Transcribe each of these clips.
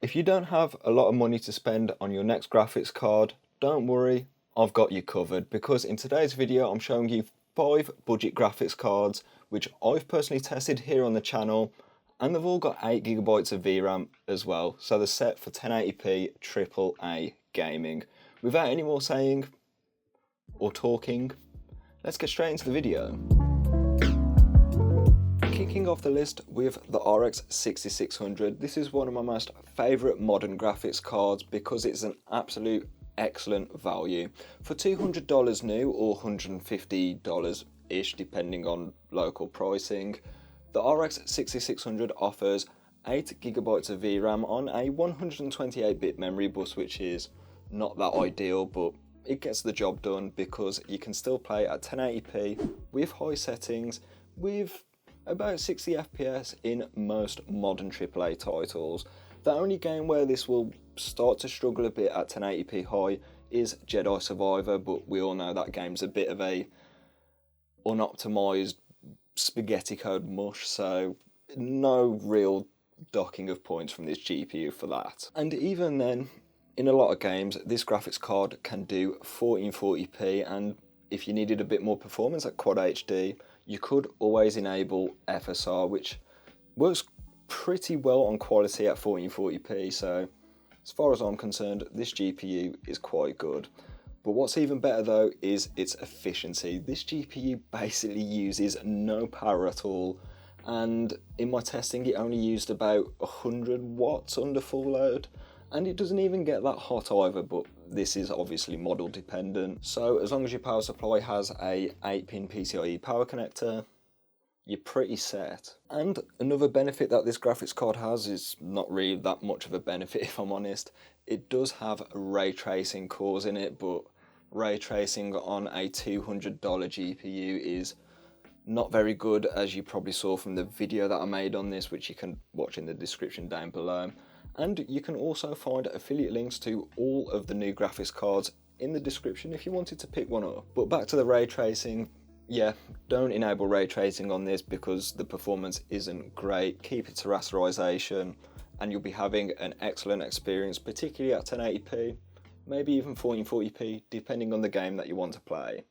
If you don't have a lot of money to spend on your next graphics card, don't worry, I've got you covered, because in today's video I'm showing you 5 budget graphics cards which I've personally tested here on the channel, and they've all got 8GB of VRAM as well, so they're set for 1080p AAA gaming. Without any more saying or talking, let's get straight into the video. Kicking off the list with the RX 6600. This is one of my most favourite modern graphics cards because it's an absolute excellent value. For $200 new or $150-ish depending on local pricing, the RX 6600 offers 8GB of VRAM on a 128-bit memory bus, which is not that ideal, but it gets the job done because you can still play at 1080p with high settings with about 60 FPS in most modern AAA titles. The only game where this will start to struggle a bit at 1080p high is Jedi Survivor, but we all know that game's a bit of a unoptimized spaghetti code mush, so no real docking of points from this GPU for that. And even then, in a lot of games, this graphics card can do 1440p, and if you needed a bit more performance at Quad HD, you could always enable FSR, which works pretty well on quality at 1440p, so as far as I'm concerned, this GPU is quite good. But what's even better though is its efficiency. This GPU basically uses no power at all, and in my testing it only used about 100 watts under full load, and it doesn't even get that hot either, but this is obviously model dependent. So as long as your power supply has a 8-pin PCIe power connector, you're pretty set. And another benefit that this graphics card has is not really that much of a benefit if I'm honest. It does have ray tracing cores in it, but ray tracing on a $200 GPU is not very good, as you probably saw from the video that I made on this, which you can watch in the description down below. And you can also find affiliate links to all of the new graphics cards in the description if you wanted to pick one up. But back to the ray tracing, yeah, don't enable ray tracing on this because the performance isn't great. Keep it to rasterization and you'll be having an excellent experience, particularly at 1080p, maybe even 1440p, depending on the game that you want to play.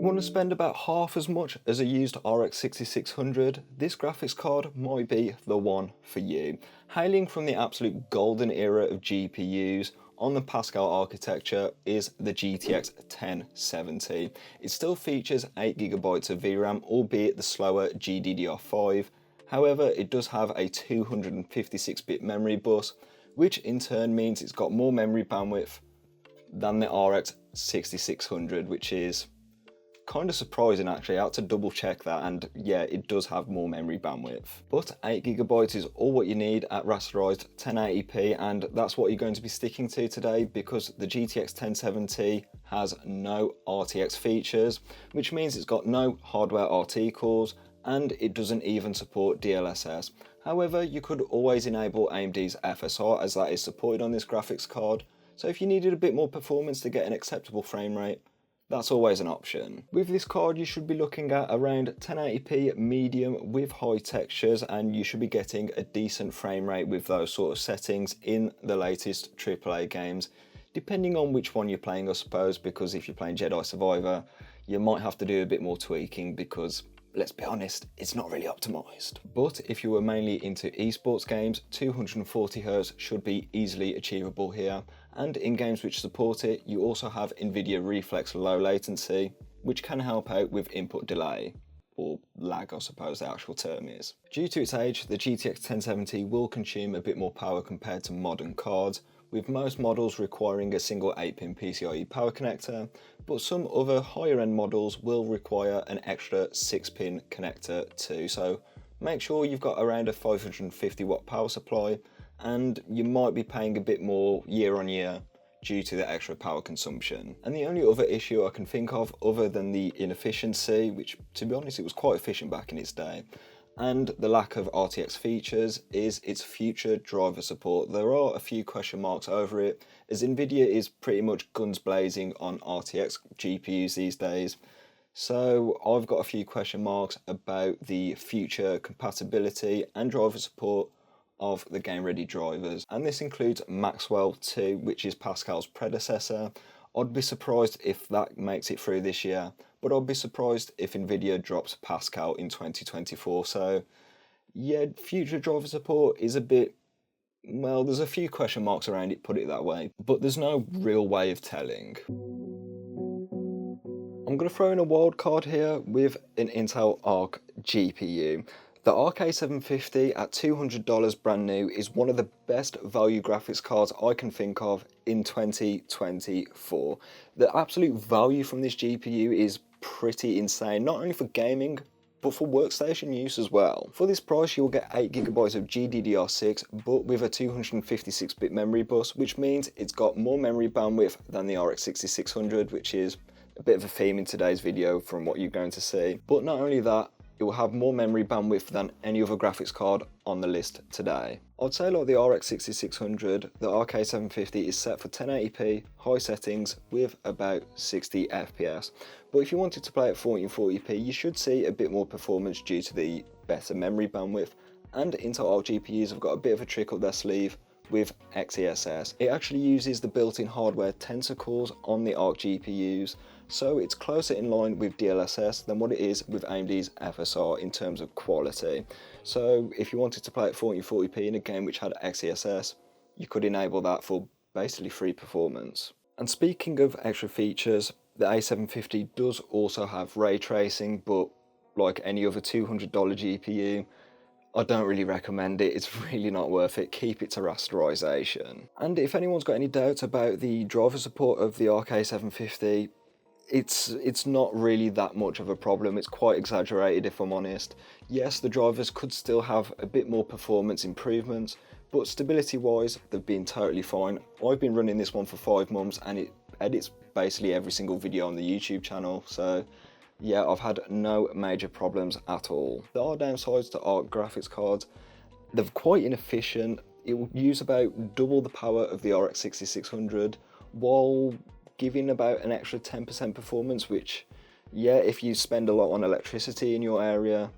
Want to spend about half as much as a used RX 6600? This graphics card might be the one for you. Hailing from the absolute golden era of GPUs on the Pascal architecture is the GTX 1070. It still features 8GB of VRAM, albeit the slower GDDR5. However, it does have a 256-bit memory bus, which in turn means it's got more memory bandwidth than the RX 6600, which is kind of surprising actually. I had to double check that, and yeah, it does have more memory bandwidth. But 8GB is all what you need at rasterized 1080p, and that's what you're going to be sticking to today because the GTX 1070 has no RTX features, which means it's got no hardware RT cores, and it doesn't even support DLSS. However, you could always enable AMD's FSR, as that is supported on this graphics card, so if you needed a bit more performance to get an acceptable frame rate, that's always an option. With this card you should be looking at around 1080p medium with high textures, and you should be getting a decent frame rate with those sort of settings in the latest AAA games, depending on which one you're playing I suppose, because if you're playing Jedi Survivor you might have to do a bit more tweaking because, let's be honest, it's not really optimized. But if you were mainly into esports games, 240Hz should be easily achievable here. And in games which support it, you also have NVIDIA Reflex Low Latency, which can help out with input delay, or lag I suppose the actual term is. Due to its age, the GTX 1070 will consume a bit more power compared to modern cards, with most models requiring a single 8-pin PCIe power connector, but some other higher end models will require an extra 6-pin connector too, so make sure you've got around a 550 watt power supply, and you might be paying a bit more year on year due to the extra power consumption. And the only other issue I can think of other than the inefficiency, which to be honest it was quite efficient back in its day, and the lack of RTX features, is its future driver support. There are a few question marks over it, as Nvidia is pretty much guns blazing on RTX GPUs these days. So I've got a few question marks about the future compatibility and driver support of the Game Ready drivers, and this includes Maxwell 2, which is Pascal's predecessor. I'd be surprised if that makes it through this year, but I'd be surprised if Nvidia drops Pascal in 2024. So yeah, future driver support is a bit, well, there's a few question marks around it, put it that way, but there's no real way of telling. I'm going to throw in a wild card here with an Intel Arc GPU. The Arc A750 at $200 brand new is one of the best value graphics cards I can think of in 2024. The absolute value from this GPU is pretty insane, not only for gaming, but for workstation use as well. For this price, you'll get 8GB of GDDR6, but with a 256-bit memory bus, which means it's got more memory bandwidth than the RX 6600, which is a bit of a theme in today's video from what you're going to see. But not only that, it will have more memory bandwidth than any other graphics card on the list today. I'd say like the RX 6600, the Arc A750 is set for 1080p, high settings with about 60 FPS. But if you wanted to play at 1440p, you should see a bit more performance due to the better memory bandwidth, and Intel Arc GPUs have got a bit of a trick up their sleeve with XeSS. It actually uses the built-in hardware Tensor cores on the Arc GPUs, so it's closer in line with DLSS than what it is with AMD's FSR in terms of quality. So if you wanted to play at 1440p in a game which had XeSS, you could enable that for basically free performance. And speaking of extra features, the A750 does also have ray tracing, but like any other $200 GPU, I don't really recommend it. It's really not worth it. Keep it to rasterization. And if anyone's got any doubts about the driver support of the Arc A750, it's not really that much of a problem. It's quite exaggerated, if I'm honest. Yes, the drivers could still have a bit more performance improvements, but stability wise, they've been totally fine. I've been running this one for 5 months and it edits basically every single video on the YouTube channel, so yeah, I've had no major problems at all. There are downsides to Arc graphics cards. They're quite inefficient. It will use about double the power of the RX 6600 while giving about an extra 10% performance, which, yeah, if you spend a lot on electricity in your area,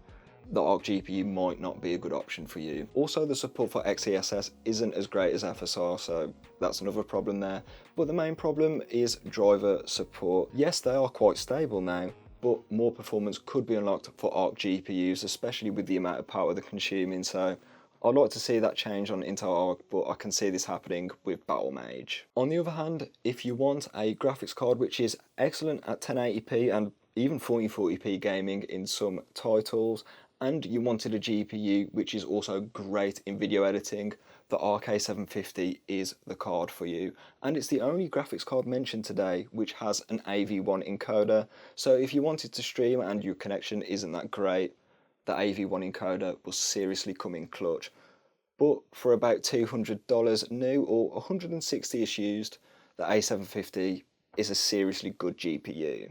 the Arc GPU might not be a good option for you. Also, the support for XeSS isn't as great as FSR, so that's another problem there. But the main problem is driver support. Yes, they are quite stable now, but more performance could be unlocked for Arc GPUs, especially with the amount of power they're consuming. So I'd like to see that change on Intel Arc, but I can see this happening with Battlemage. On the other hand, if you want a graphics card which is excellent at 1080p and even 1440p gaming in some titles, and you wanted a GPU which is also great in video editing, the Arc A750 is the card for you. And it's the only graphics card mentioned today which has an AV1 encoder, so if you wanted to stream and your connection isn't that great, the AV1 encoder will seriously come in clutch. But for about $200 new or 160ish used, the A750 is a seriously good GPU.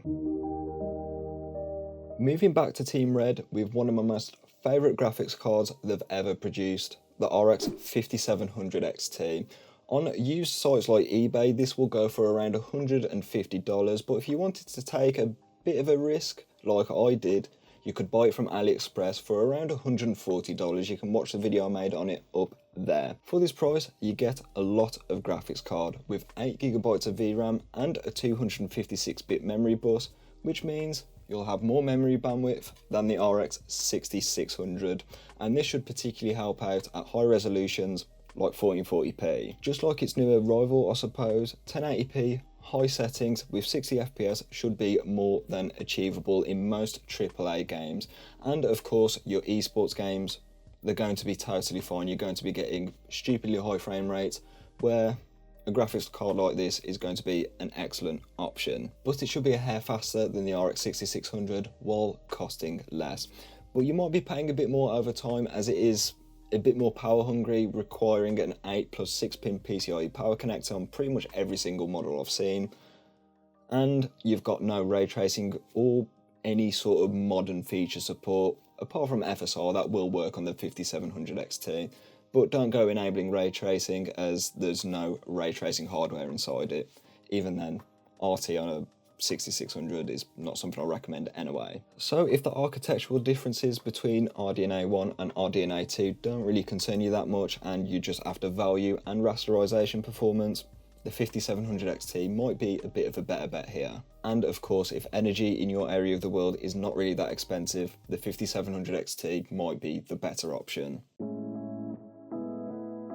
Moving back to Team Red with one of my most favourite graphics cards they've ever produced, the RX 5700 XT. On used sites like eBay, this will go for around $150, but if you wanted to take a bit of a risk, like I did, you could buy it from AliExpress for around $140. You can watch the video I made on it up there. For this price, you get a lot of graphics card with 8GB of VRAM and a 256-bit memory bus, which means you'll have more memory bandwidth than the RX 6600, and this should particularly help out at high resolutions like 1440p. Just like its newer rival, I suppose, 1080p high settings with 60 FPS should be more than achievable in most AAA games. And of course, your esports games, they're going to be totally fine. You're going to be getting stupidly high frame rates, where a graphics card like this is going to be an excellent option. But it should be a hair faster than the RX 6600 while costing less. But you might be paying a bit more over time, as it is a bit more power hungry, requiring an 8 plus 6 pin PCIe power connector on pretty much every single model I've seen. And you've got no ray tracing or any sort of modern feature support, apart from FSR that will work on the 5700 XT. But don't go enabling ray tracing, as there's no ray tracing hardware inside it. Even then, RT on a 6600 is not something I recommend anyway. So if the architectural differences between RDNA 1 and RDNA 2 don't really concern you that much and you just after value and rasterization performance, the 5700 XT might be a bit of a better bet here. And of course, if energy in your area of the world is not really that expensive, the 5700 XT might be the better option.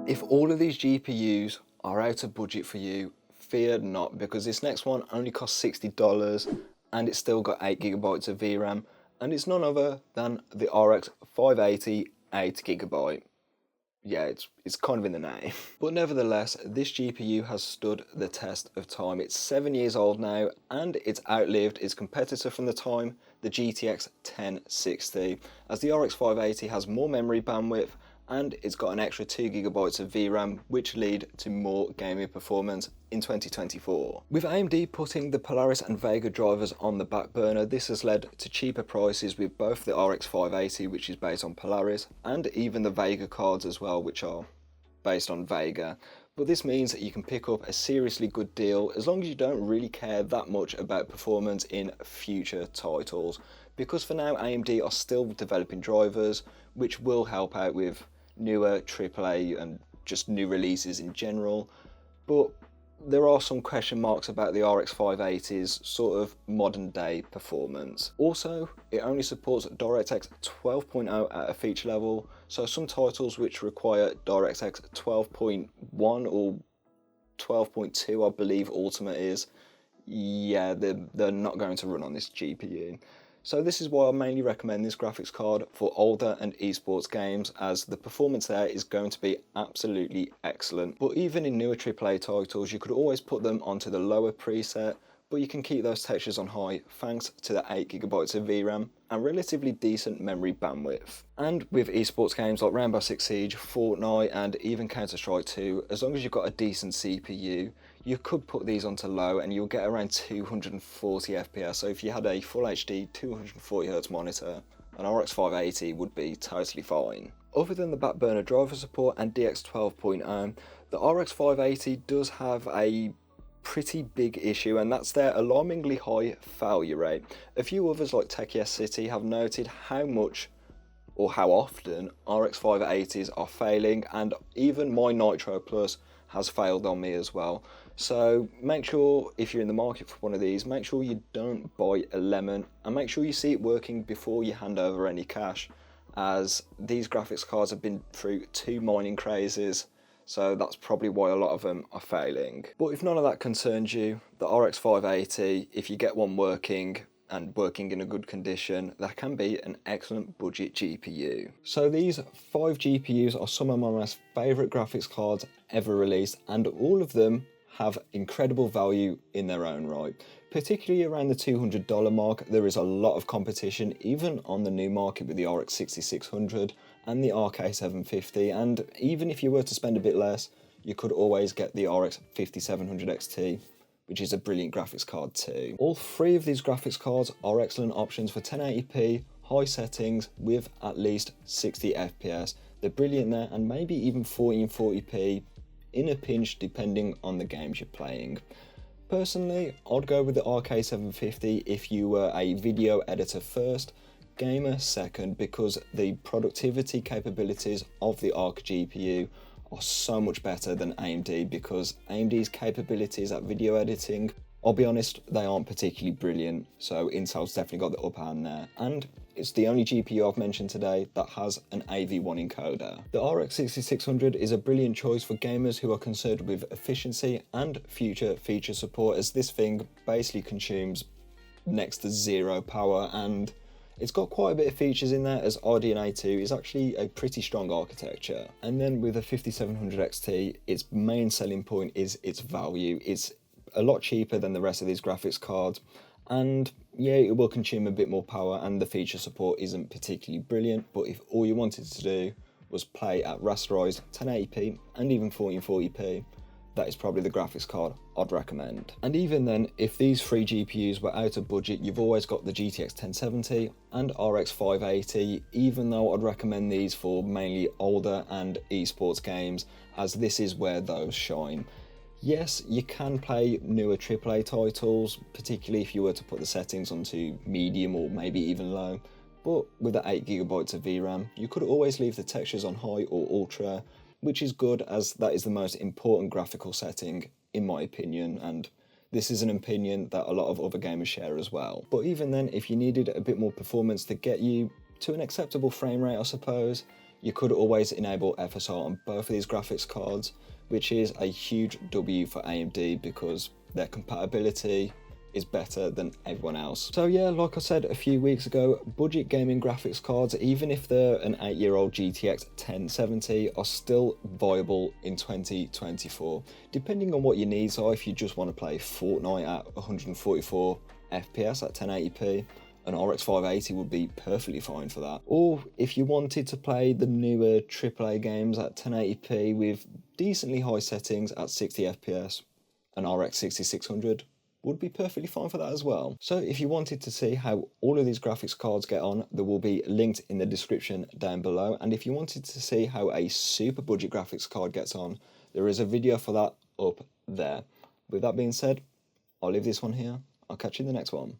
If all of these GPUs are out of budget for you, fear not, because this next one only costs $60 and it's still got 8GB of VRAM, and it's none other than the RX 580 8GB. Yeah, it's kind of in the name. But nevertheless, this GPU has stood the test of time. It's 7 years old now, and it's outlived its competitor from the time, the GTX 1060, as the RX 580 has more memory bandwidth, and it's got an extra 2GB of VRAM, which lead to more gaming performance in 2024. With AMD putting the Polaris and Vega drivers on the back burner, this has led to cheaper prices with both the RX 580, which is based on Polaris, and even the Vega cards as well, which are based on Vega. But this means that you can pick up a seriously good deal as long as you don't really care that much about performance in future titles. Because for now, AMD are still developing drivers, which will help out with newer AAA and just new releases in general, but there are some question marks about the RX 580's sort of modern day performance. Also, it only supports DirectX 12.0 at a feature level, so some titles which require DirectX 12.1 or 12.2, I believe Ultimate is, yeah, they're not going to run on this GPU. So this is why I mainly recommend this graphics card for older and esports games, as the performance there is going to be absolutely excellent. But even in newer AAA titles, you could always put them onto the lower preset, but you can keep those textures on high thanks to the 8GB of VRAM and relatively decent memory bandwidth. And with esports games like Rainbow Six Siege, Fortnite and even Counter-Strike 2, as long as you've got a decent CPU, you could put these onto low and you'll get around 240 FPS. So if you had a full HD 240Hz monitor, an RX 580 would be totally fine. Other than the back burner driver support and DX 12.0, the RX 580 does have a pretty big issue, and that's their alarmingly high failure rate. A few others like Techies City have noted how much or how often RX 580s are failing, and even my Nitro Plus has failed on me as well. So make sure if you're in the market for one of these, make sure you don't buy a lemon, and make sure you see it working before you hand over any cash, as these graphics cards have been through 2 mining crazes. So that's probably why a lot of them are failing. But if none of that concerns you, the RX 580, if you get one working and working in a good condition, that can be an excellent budget GPU. So these 5 GPUs are some of my most favourite graphics cards ever released, and all of them have incredible value in their own right. Particularly around the $200 mark, there is a lot of competition, even on the new market with the RX 6600 and the RK 750, and even if you were to spend a bit less, you could always get the RX 5700 XT, which is a brilliant graphics card too. All 3 of these graphics cards are excellent options for 1080p, high settings with at least 60 FPS. They're brilliant there, and maybe even 1440p in a pinch depending on the games you're playing. Personally, I'd go with the RK 750 if you were a video editor first, gamer second, because the productivity capabilities of the Arc GPU are so much better than AMD, because AMD's capabilities at video editing, I'll be honest, they aren't particularly brilliant, so Intel's definitely got the upper hand there, and it's the only GPU I've mentioned today that has an AV1 encoder. The RX 6600 is a brilliant choice for gamers who are concerned with efficiency and future feature support, as this thing basically consumes next to zero power, and it's got quite a bit of features in there, as RDNA 2 is actually a pretty strong architecture. And then with the 5700 XT, its main selling point is its value. It's a lot cheaper than the rest of these graphics cards, and yeah, it will consume a bit more power, and the feature support isn't particularly brilliant, but if all you wanted to do was play at rasterized 1080p and even 1440p, that is probably the graphics card I'd recommend. And even then, if these 3 GPUs were out of budget, you've always got the GTX 1070 and RX 580, even though I'd recommend these for mainly older and esports games, as this is where those shine. Yes, you can play newer AAA titles, particularly if you were to put the settings onto medium or maybe even low, but with the 8GB of VRAM, you could always leave the textures on high or ultra, which is good as that is the most important graphical setting in my opinion, and this is an opinion that a lot of other gamers share as well. But even then, if you needed a bit more performance to get you to an acceptable frame rate, I suppose, you could always enable FSR on both of these graphics cards, which is a huge W for AMD because their compatibility is better than everyone else. So yeah, like I said a few weeks ago, budget gaming graphics cards, even if they're an 8-year-old GTX 1070, are still viable in 2024, depending on what your needs are. If you just want to play Fortnite at 144 FPS at 1080p, an RX 580 would be perfectly fine for that. Or if you wanted to play the newer AAA games at 1080p with decently high settings at 60 FPS, an RX 6600 would be perfectly fine for that as well. So if you wanted to see how all of these graphics cards get on, they will be linked in the description down below. And if you wanted to see how a super budget graphics card gets on, there is a video for that up there. With that being said, I'll leave this one here. I'll catch you in the next one.